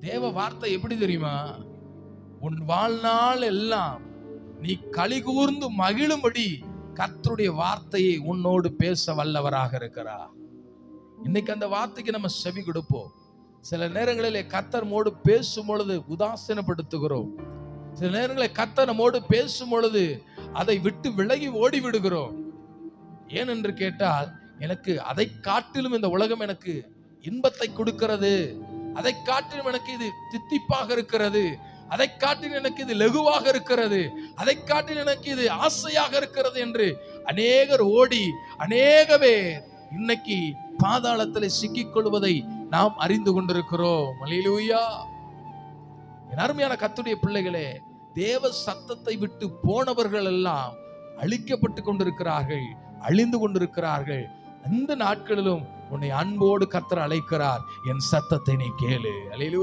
தேவ வார்த்தை எப்படி தெரியுமா? உன் வாழ்நாள் எல்லாம் நீ களிகூர்ந்து மகிழும்படி கர்த்தருடைய வார்த்தையை உன்னோடு பேச வல்லவராக இருக்கிறார். இன்னைக்கு அந்த வார்த்தைக்கு நம்ம செவி கொடுப்போம். சில நேரங்களிலே கர்த்தர் நம்மோடு பேசும் பொழுது உதாசீனப்படுத்துகிறோம். சில நேரங்களில் கர்த்தர் நம்மோடு பேசும் பொழுது அதை விட்டு விலகி ஓடி விடுகிறோம். ஏன் என்று கேட்டால், எனக்கு அதை காட்டிலும் இந்த உலகம் எனக்கு இன்பத்தை கொடுக்கிறது, அதை காட்டிலும் எனக்கு இது தித்திப்பாக இருக்கிறது, அதை காட்டிலும் எனக்கு இது லகுவாக இருக்கிறது, அதை காட்டிலும் எனக்கு இது ஆசையாக இருக்கிறது என்று அநேகர் ஓடி அநேக பேர் இன்னைக்கு பாதாளத்தில் சிக்கிக் கொள்வதை நாம் அறிந்து கொண்டிருக்கிறோம். அல்லேலூயா. என் அருமையான கர்த்தருடைய பிள்ளைகளே, தேவ சத்தத்தை விட்டு போனவர்கள் எல்லாம் அழிக்கப்பட்டு கொண்டிருக்கிறார்கள், அழிந்து கொண்டிருக்கிறார்கள். அந்த நாட்களிலும் உன்னை அன்போடு கர்த்தர் அழைக்கிறார், என் சத்தத்தை நீ கேளு. அல்லேலூயா.